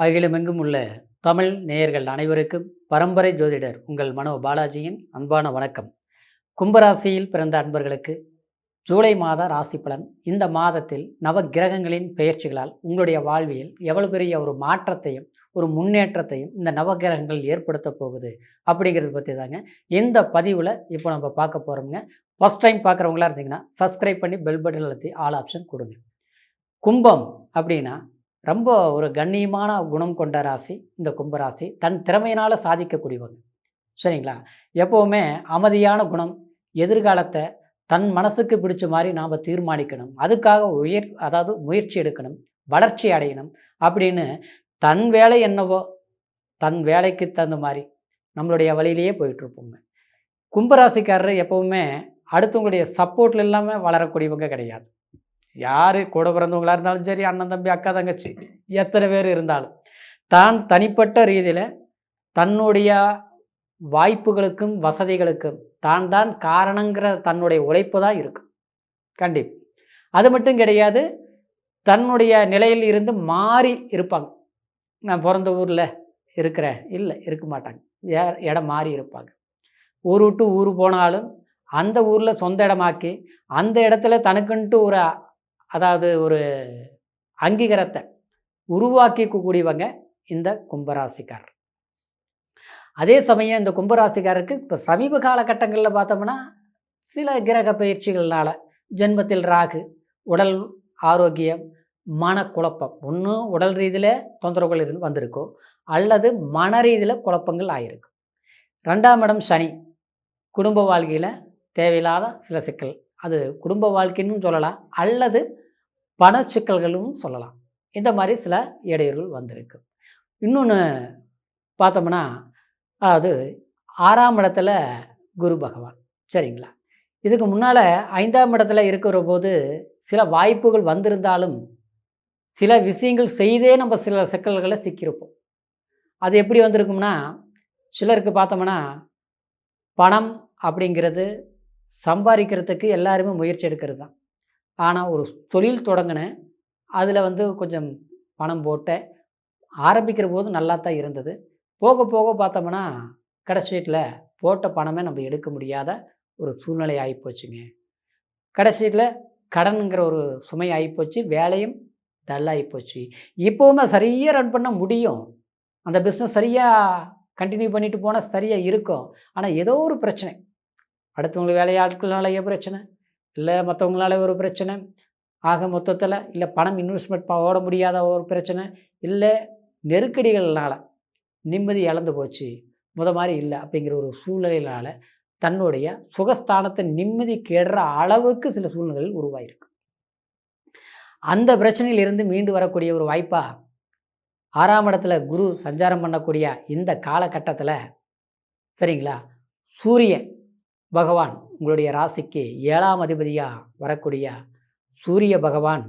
அகிலமெங்கும் உள்ள தமிழ் நேயர்கள் அனைவருக்கும் பரம்பரை ஜோதிடர் உங்கள் மனோ பாலாஜியின் அன்பான வணக்கம். கும்பராசியில் பிறந்த அன்பர்களுக்கு ஜூலை மாத ராசி பலன். இந்த மாதத்தில் நவ கிரகங்களின் பெயர்ச்சிகளால் உங்களுடைய வாழ்வியல் எவ்வளவு பெரிய ஒரு மாற்றத்தையும் ஒரு முன்னேற்றத்தையும் இந்த நவகிரகங்கள் ஏற்படுத்த போகுது அப்படிங்கிறத பற்றி தாங்க இந்த பதிவில் இப்போ நம்ம பார்க்க போகிறோம்ங்க. ஃபஸ்ட் டைம் பார்க்குறவங்களா இருந்தீங்கன்னா சப்ஸ்கிரைப் பண்ணி பெல் பட்டன் அழுத்தி ஆல் ஆப்ஷன் கொடுங்க. கும்பம் அப்படின்னா ரொம்ப ஒரு கண்ணியமான குணம் கொண்ட ராசி இந்த கும்பராசி. தன் திறமையினால் சாதிக்கக்கூடியவங்க. சரிங்களா? எப்போவுமே அமைதியான குணம். எதிர்காலத்தை தன் மனசுக்கு பிடிச்ச மாதிரி நாம் தீர்மானிக்கணும். அதுக்காக அதாவது முயற்சி எடுக்கணும், வளர்ச்சி அடையணும் அப்படின்னு தன் வேலை என்னவோ தன் வேலைக்கு தகுந்த மாதிரி நம்மளுடைய வழியிலேயே போயிட்டுருப்போங்க. கும்பராசிக்காரர் எப்போவுமே அடுத்தவங்களுடைய சப்போர்ட்டில் இல்லாமல் வளரக்கூடியவங்க கிடையாது. யார் கூட பிறந்தவங்களாக இருந்தாலும் சரி, அண்ணன் தம்பி அக்கா தங்கச்சி எத்தனை பேர் இருந்தாலும் தான் தனிப்பட்ட ரீதியில் தன்னுடைய வாய்ப்புகளுக்கும் வசதிகளுக்கும் தான் காரணங்கிற தன்னுடைய உழைப்பு தான் இருக்கும். கண்டிப்பாக அது மட்டும் கிடையாது. தன்னுடைய நிலையில் இருந்து மாறி இருப்பாங்க. நான் பிறந்த ஊரில் இருக்கிறேன் இல்லை, இருக்க மாட்டாங்க. இடம் மாறி இருப்பாங்க. ஊர் விட்டு ஊர் போனாலும் அந்த ஊரில் சொந்த இடமாக்கி அந்த இடத்துல தனக்குன்ட்டு ஒரு அங்கீகாரத்தை உருவாக்கிக்கூடியவங்க இந்த கும்பராசிக்காரர். அதே சமயம் இந்த கும்பராசிக்காரருக்கு இப்போ சமீப காலகட்டங்களில் பார்த்தோம்னா சில கிரக பயிற்சிகள்னால ஜென்மத்தில் ராகு, உடல் ஆரோக்கியம், மனக்குழப்பம், ஒன்று உடல் ரீதியில் தொந்தரவுகள் வந்திருக்கோ அல்லது மன ரீதியில் குழப்பங்கள் ஆகிருக்கும். 2ஆம் இடம் சனி, குடும்ப வாழ்க்கையில் தேவையில்லாத சில சிக்கல். அது குடும்ப வாழ்க்கைன்னு சொல்லலாம் அல்லது பண சிக்கல்களும் சொல்லலாம். இந்த மாதிரி சில இடையூறுகள் வந்திருக்கு. இன்னொன்று பார்த்தோம்னா அதாவது 6ஆம் இடத்துல குரு பகவான். சரிங்களா? இதுக்கு முன்னால் 5ஆம் இடத்துல இருக்கிற போது சில வாய்ப்புகள் வந்திருந்தாலும் சில விஷயங்கள் செய்தே நம்ம சில சிக்கல்களை சிக்கியிருப்போம். அது எப்படி வந்திருக்கும்னா, சிலருக்கு பார்த்தோம்னா பணம் அப்படிங்கிறது சம்பாதிக்கிறதுக்கு எல்லாருமே முயற்சி எடுக்கிறது தான். ஆனால் ஒரு தொழில் தொடங்கினேன், அதில் கொஞ்சம் பணம் போட்டேன். ஆரம்பிக்கிற போது நல்லா தான் இருந்தது. போக போக பார்த்தோம்னா கடைசியில் போட்ட பணமே நம்ம எடுக்க முடியாத ஒரு சூழ்நிலை ஆகிப்போச்சுங்க. கடைசியில் கடனுங்கிற ஒரு சுமை ஆகிப்போச்சு. வேலையும் டல்லாகிப்போச்சு. இப்போவுமே சரியாக ரன் பண்ண முடியும். அந்த பிஸ்னஸ் சரியாக கண்டினியூ பண்ணிட்டு போனால் சரியாக இருக்கும். ஆனால் ஏதோ ஒரு பிரச்சனை, அடுத்தவங்களுக்கு வேலையாட்கள்னாலேயே பிரச்சனை, இல்லை மற்றவங்களால ஒரு பிரச்சனை, ஆக மொத்தத்தில் இல்லை பணம் இன்வெஸ்ட்மெண்ட் ஓட முடியாத ஒரு பிரச்சனை, இல்லை நெருக்கடிகள்னால் நிம்மதி இழந்து போச்சு, மாதிரி இல்லை அப்படிங்கிற ஒரு சூழ்நிலையினால் தன்னுடைய சுகஸ்தானத்தை நிம்மதி கெடுற அளவுக்கு சில சூழ்நிலைகள் உருவாயிருக்கு. அந்த பிரச்சனையிலிருந்து மீண்டு வரக்கூடிய ஒரு வாய்ப்பாக 6ஆம் இடத்துல குரு சஞ்சாரம் பண்ணக்கூடிய இந்த காலகட்டத்தில், சரிங்களா, சூரிய பகவான் உங்களுடைய ராசிக்கு 7ஆம் அதிபதியாக வரக்கூடிய சூரிய பகவான்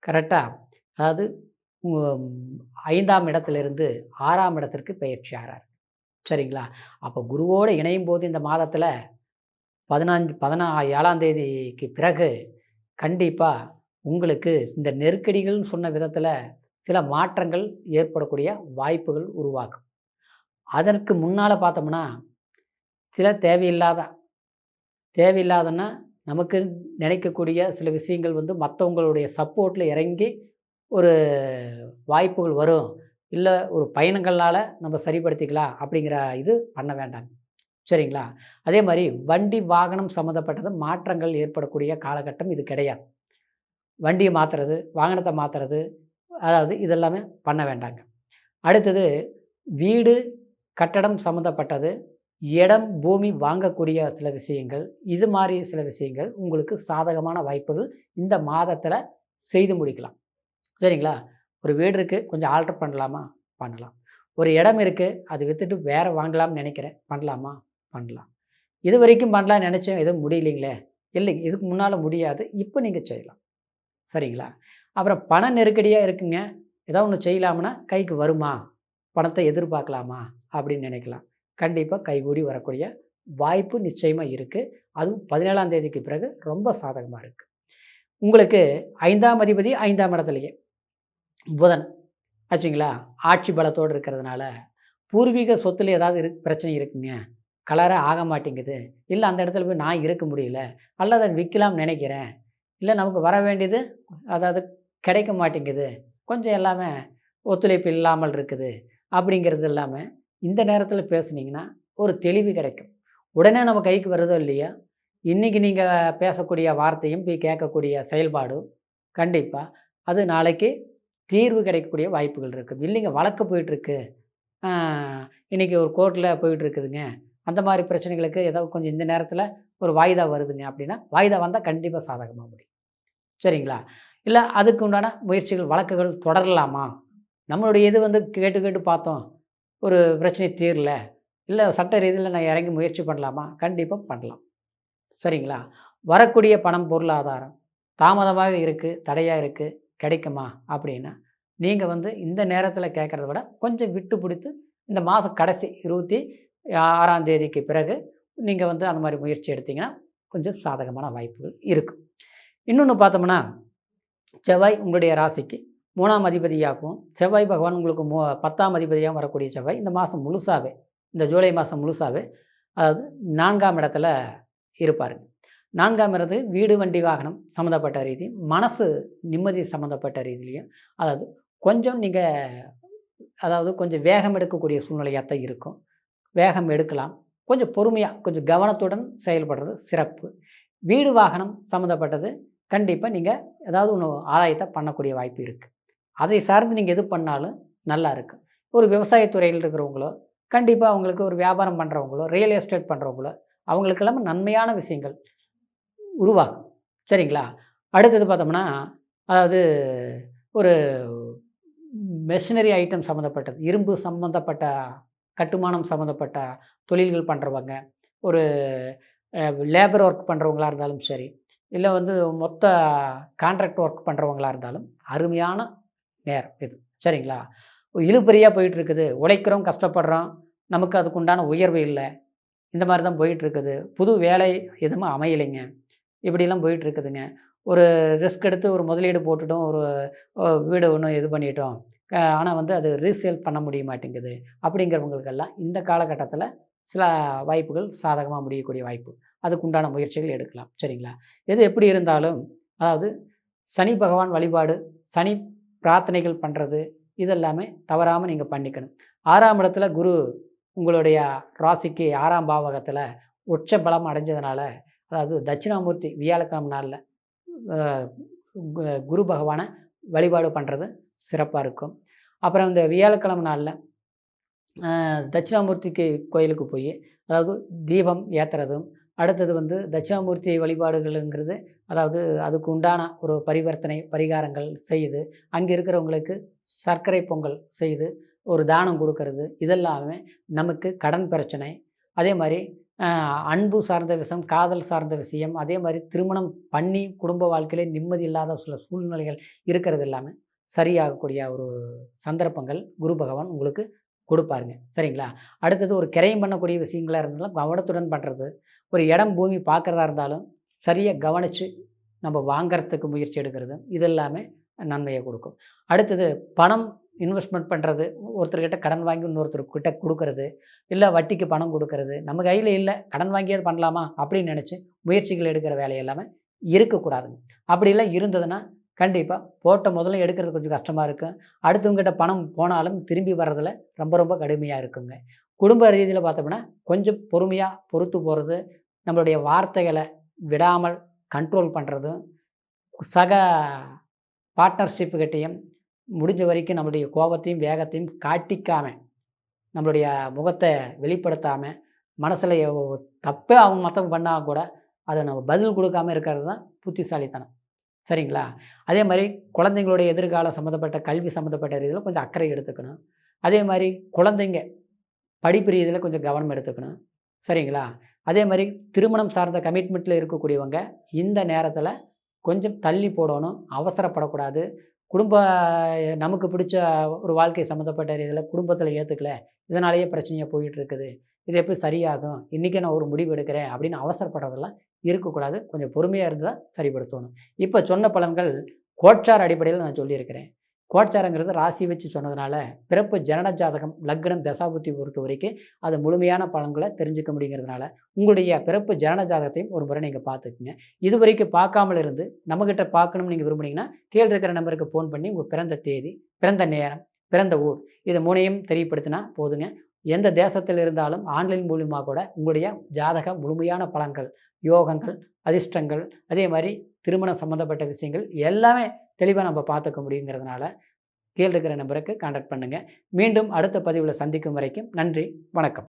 கரெக்டாக அதாவது 5ஆம் இடத்துலேருந்து 6ஆம் இடத்திற்கு பெயர்ச்சி ஆகிறார். சரிங்களா? அப்போ குருவோடு இணையும் போது இந்த மாதத்தில் 7ஆம் தேதிக்கு பிறகு கண்டிப்பாக உங்களுக்கு இந்த நெருக்கடிகள்னு சொன்ன விதத்தில் சில மாற்றங்கள் ஏற்படக்கூடிய வாய்ப்புகள் உருவாக்கும். அதற்கு முன்னால் பார்த்தோம்னா சில தேவையில்லாதன்னா நமக்கு நினைக்கக்கூடிய சில விஷயங்கள் மற்றவங்களுடைய சப்போர்ட்டில் இறங்கி ஒரு வாய்ப்புகள் வரும், இல்லை ஒரு பயணங்களால் நம்ம சரிப்படுத்திக்கலாம் அப்படிங்கிற இது பண்ண வேண்டாங்க. சரிங்களா? அதே மாதிரி வண்டி வாகனம் சம்மந்தப்பட்டது மாற்றங்கள் ஏற்படக்கூடிய காலகட்டம் இது கிடையாது. வண்டியை மாற்றுறது, வாகனத்தை மாற்றுறது, அதாவது இதெல்லாமே பண்ண வேண்டாங்க. அடுத்தது வீடு கட்டடம் சம்மந்தப்பட்டது, இடம் பூமி வாங்கக்கூடிய சில விஷயங்கள், இது மாதிரி சில விஷயங்கள் உங்களுக்கு சாதகமான வாய்ப்புகள் இந்த மாதத்தில் செய்து முடிக்கலாம். சரிங்களா? ஒரு வீடு இருக்குது, கொஞ்சம் ஆல்டர் பண்ணலாமா? பண்ணலாம். ஒரு இடம் இருக்குது, அது விற்றுட்டு வேறு வாங்கலாம்னு நினைக்கிறேன், பண்ணலாமா? பண்ணலாம். இது வரைக்கும் பண்ணலான்னு நினச்சேன், எதுவும் முடியலைங்களே. இல்லைங்க, இதுக்கு முன்னால் முடியாது, இப்போ நீங்கள் செய்யலாம். சரிங்களா? அப்புறம் பண நெருக்கடியாக இருக்குங்க, ஏதோ ஒன்று செய்யலாம்னா கைக்கு வருமா, பணத்தை எதிர்பார்க்கலாமா அப்படின்னு நினைக்கலாம். கண்டிப்பாக கைகூடி வரக்கூடிய வாய்ப்பு நிச்சயமாக இருக்குது. அதுவும் 17ஆம் தேதிக்கு பிறகு ரொம்ப சாதகமாக இருக்குது. உங்களுக்கு 5ஆம் அதிபதி 5ஆம் இடத்துலையே புதன். ஆச்சுங்களா? ஆட்சி பலத்தோடு இருக்கிறதுனால பூர்வீக சொத்துல ஏதாவது பிரச்சனை இருக்குங்க. கலரே ஆக மாட்டேங்குது. இல்ல அந்த இடத்துல போய் நான் இருக்க முடியல. அல்லது அத விக்கலாம்னு நெனைக்கிறேன். இல்ல நமக்கு வர வேண்டியது அதாவது கிடைக்க மாட்டேங்குது. கொஞ்சம் எல்லாமே ஒத்துழைப்பு இல்லாமல் இருக்குது. அப்படிங்கிறது இல்லாம, இந்த நேரத்தில பேசுனீங்கன்னா, ஒரு தெளிவு கிடைக்கும். உடனே நம்ம கைக்கு வருதோ இல்லையோ, இன்னைக்கு நீங்க பேசக்கூடிய வார்த்தையும், போய் கேட்கக்கூடிய செயல்பாடும், கண்டிப்பா அது நாளைக்கு தீர்வு கிடைக்கக்கூடிய வாய்ப்புகள் இருக்கு. இல்லைங்க வழக்கு போயிட்டுருக்கு. ஆ இன்னைக்கு ஒரு கோர்ட்ல போயிட்டுருக்குதுங்க. அந்த மாரி பிரச்சனைகளுக்கு ஏதாவது கொஞ்சம் இந்த நேரத்தில ஒரு வாய்தா வருதுங்க அப்படின்னா, வாய்தா வந்தா கண்டிப்பா சாதகமா முடியும். சரிங்களா? இல்ல அதுக்கு உண்டான முயற்சிகள், வழக்குகள் தொடரலாமா? நம்மளுடைய இது கேட்டு கேட்டு பார்த்தோம். ஒரு பிரச்சனை தீரல. இல்ல சட்ட ரீதியில நான் இறங்கி முயற்சி பண்ணலாமா? கண்டிப்பா பண்ணலாம். சரிங்களா? வரக்கூடிய பணம், பொருளாதாரம் தாமதமாக இருக்கு, தடையா இருக்கு, கிடைக்குமா? அப்படின்னா, நீங்க இந்த நேரத்தில கேட்கறத விட கொஞ்சம் விட்டு பிடித்து இந்த மாசம் கடைசி 26ஆம் தேதிக்கு பிறகு நீங்க அந்த மாரி முயற்சி எடுத்தீங்கன்னா, கொஞ்சம் சாதகமான வாய்ப்புகள் இருக்கு. இன்னொன்னு பார்த்தோம்னா, செவ்வாய் உங்களுடைய ராசிக்கு 3ஆம் அதிபதியாகவும், செவ்வாய் பகவான் உங்களுக்கு 10ஆம் அதிபதியாகவும் வரக்கூடிய செவ்வாய் இந்த மாதம் முழுசாவே, இந்த ஜூலை மாதம் முழுசாவே அதாவது 4ஆம் இடத்துல இருப்பாருங்க. 4ஆம் இடத்து வீடு, வண்டி, வாகனம் சம்மந்தப்பட்ட ரீதி, மனசு நிம்மதி சம்மந்தப்பட்ட ரீதியிலயும், அதாவது கொஞ்சம் நீங்க அதாவது கொஞ்சம் வேகம் எடுக்கக்கூடிய சூழ்நிலையா தான் இருக்கும். வேகம் எடுக்கலாம். கொஞ்சம் பொறுமையா, கொஞ்சம் கவனத்துடன் செயல்படுறது சிறப்பு. வீடு, வாகனம் சம்மந்தப்பட்டது கண்டிப்பா நீங்க ஏதாவது ஒண்ணு ஆதாயத்த பண்ணக்கூடிய வாய்ப்பு இருக்கு. அதை சார்ந்து நீங்க எது பண்ணாலும் நல்லா இருக்கு. ஒரு விவசாயத் துறையில் இருக்கிறவங்களோ, கண்டிப்பா அவங்களுக்கு ஒரு வியாபாரம் பண்றவங்களோ, ரியல் எஸ்டேட் பண்றவங்களோ, அவங்களுக்கெல்லாம் நன்மையான விஷயங்கள் உருவாகும். சரிங்களா? அடுத்தது பார்த்தோம்னா, அதாவது ஒரு மெஷினரி ஐட்டம் சம்மந்தப்பட்டது, இரும்பு சம்மந்தப்பட்ட, கட்டுமானம் சம்மந்தப்பட்ட தொழில்கள் பண்றவங்க, ஒரு லேபர் ஒர்க் பண்றவங்களா இருந்தாலும் சரி, இல்ல மொத்த கான்ட்ராக்ட் ஒர்க் பண்றவங்களா இருந்தாலும், அருமையான நேரம் இது. சரிங்களா? இழுபறியா போயிட்டுருக்குது. உழைக்கிறோம், கஷ்டப்படுறோம். நமக்கு அதுக்கு உண்டான உயர்வு இல்ல. இந்த மாரி தான் போயிட்டுருக்குது. புது வேலை எதுவும் அமையலைங்க. இப்படிலாம் போயிட்டுருக்குதுங்க. ஒரு ரிஸ்க் எடுத்து ஒரு முதலீடு போட்டுட்டோம். ஒரு வீடு ஒண்ணு இது பண்ணிட்டோம். ஆனா அது ரீசேல் பண்ண முடிய மாட்டேங்குது. அப்படிங்கிறவங்களுக்கெல்லாம் இந்த காலகட்டத்தில சில வாய்ப்புகள் சாதகமா முடியக்கூடிய வாய்ப்பு. அதுக்கு உண்டான முயற்சிகள் எடுக்கலாம். சரிங்களா? எது எப்படி இருந்தாலும் அதாவது சனி பகவான் வழிபாடு, சனி பிரார்த்தனைகள் பண்றது, இதெல்லாமே தவறாம நீங்க பண்ணிக்கணும். 6ஆம் இடத்துல குரு உங்களுடைய ராசிக்கு 6ஆம் பாவகத்தில உச்ச பலம் அடைஞ்சதுனால, அதாவது தட்சிணாமூர்த்தி வியாழக்கிழமை நாள்ல அ கு குரு பகவான வழிபாடு பண்றது சிறப்பா இருக்கும். அப்புறம் இந்த வியாழக்கிழமை நாள்ல தட்சிணாமூர்த்திக்கு கோயிலுக்கு போய், அதாவது தீபம் ஏத்துறதும், அடுத்தது தட்சிணாமூர்த்தி வழிபாடுகள்ங்கிறது, அதாவது அதுக்கு உண்டான ஒரு பரிவர்த்தனை, பரிகாரங்கள் செய்து, அங்கே இருக்கிறவங்களுக்கு சர்க்கரை பொங்கல் செய்து, ஒரு தானம் குடுக்கறது, இதெல்லாமே நமக்கு கடன் பிரச்சனை, அதே மாரி அன்பு சார்ந்த விஷயம், காதல் சார்ந்த விஷயம், அதே மாரி திருமணம் பண்ணி குடும்ப வாழ்க்கையிலே நிம்மதி இல்லாத சில சூழ்நிலைகள் இருக்கிறது எல்லாமே சரியாகக்கூடிய ஒரு சந்தர்ப்பங்கள் குரு பகவான் உங்களுக்கு கொடுப்பாருங்க. சரிங்களா? அடுத்தது ஒரு கிரயம் பண்ணக்கூடிய விஷயங்களா இருந்தாலும் கவனத்துடன் பண்ணுறது. ஒரு இடம், பூமி பார்க்குறதா இருந்தாலும் சரியா கவனிச்சு நம்ம வாங்கறதுக்கு முயற்சி எடுக்கிறது. இது எல்லாமே நன்மைய கொடுக்கும். அடுத்தது பணம் இன்வெஸ்ட்மென்ட் பண்ணுறது. ஒருத்தர்கிட்ட கடன் வாங்கி இன்னொருத்தர்கிட்ட குடுக்கறது. இல்ல வட்டிக்கு பணம் குடுக்கறது. நம்ம கையில இல்ல, கடன் வாங்கியாவது பண்ணலாமா? அப்படின்னு நினைச்சு முயற்சிகள் எடுக்கிற வேலை எல்லாமே இருக்கக்கூடாதுங்க. அப்படிலாம் இருந்ததுன்னா, கண்டிப்பா போட்ட முதல்ல எடுக்கிறது கொஞ்சம் கஷ்டமா இருக்கும். அடுத்தவங்ககிட்ட பணம் போனாலும் திரும்பி வர்றதில ரொம்ப ரொம்ப கடுமையா இருக்குங்க. குடும்ப ரீதியில பார்த்தோம்னா, கொஞ்சம் பொறுமையா பொறுத்து போறது, நம்மளுடைய வார்த்தைகள விடாமல் கண்ட்ரோல் பண்றதும், சக பார்ட்னர்ஷிப் கிட்டயும் முடிஞ்ச வரைக்கும் நம்முடைய கோபத்தையும், வேகத்தையும் காட்டிக்காம, நம்மளுடைய முகத்த வெளிப்படுத்தாம, மனசுல தப்பே அவங்க மத்தவங்க பண்ணா கூட, அத நம்ம பதில் குடுக்காம இருக்கிறது தான் புத்திசாலித்தனம். சரிங்களா? அதே மாரி குழந்தைங்களுடைய எதிர்காலம் சம்மந்தப்பட்ட, கல்வி சம்மந்தப்பட்ட ரீதியில கொஞ்சம் அக்கறை எடுத்துக்கணும். அதே மாரி குழந்தைங்க படிப்பு ரீதியில கொஞ்சம் கவனம் எடுத்துக்கணும். சரிங்களா? அதே மாரி திருமணம் சார்ந்த கமிட்மெண்ட்ல இருக்கக்கூடியவங்க, இந்த நேரத்தில கொஞ்சம் தள்ளி போடணும். அவசரப்படக்கூடாது. குடும்ப நமக்கு பிடிச்ச ஒரு வாழ்க்கை சம்மந்தப்பட்ட ரீதியில குடும்பத்தில ஏத்துக்கல. இதனாலேயே பிரச்சனையா போயிட்டு இருக்குது. இது எப்படி சரியாகும்? இன்னைக்கே நான் ஒரு முடிவு எடுக்கிறேன் அப்படின்னு அவசரப்படுறதெல்லாம் இருக்கக்கூடாது. கொஞ்சம் பொறுமையா இருந்து தான் சரிப்படுத்தணும். இப்ப சொன்ன பலன்கள் கோட்சார் அடிப்படையில நான் சொல்லியிருக்கிறேன். கோச்சாரங்கிறது ராசி வச்சு சொன்னதுனால பிறப்பு ஜனன ஜாதகம் லக்னம் தசாபுத்தி பொறுத்த வரைக்கும் அது முழுமையான பலன்களை தெரிஞ்சுக்க முடியுங்கிறதுனால உங்களுடைய பிறப்பு ஜனன ஜாதகத்தையும் ஒரு முறை நீங்கள் பார்த்துக்குங்க. இது வரைக்கும் பார்க்காமல் இருந்து நம்மக்கிட்ட பார்க்கணும்னு நீங்கள் விரும்புனீங்கன்னா கீழே இருக்கிற நம்பருக்கு ஃபோன் பண்ணி உங்கள் பிறந்த தேதி, பிறந்த நேரம், பிறந்த ஊர் இது 3ஐயும் தெரியப்படுத்தினா போதுங்க. எந்த தேசத்தில் இருந்தாலும் ஆன்லைன் மூலியமாக கூட உங்களுடைய ஜாதக முழுமையான பலன்கள், யோகங்கள், அதிர்ஷ்டங்கள், அதே மாதிரி திருமணம் சம்மந்தப்பட்ட விஷயங்கள் எல்லாமே தெளிவாக நம்ம பார்த்துக்க முடியுங்கிறதுனால கீழே இருக்கிற நம்பருக்கு கான்டாக்ட் பண்ணுங்கள். மீண்டும் அடுத்த பதிவில் சந்திக்கும் வரைக்கும் நன்றி, வணக்கம்.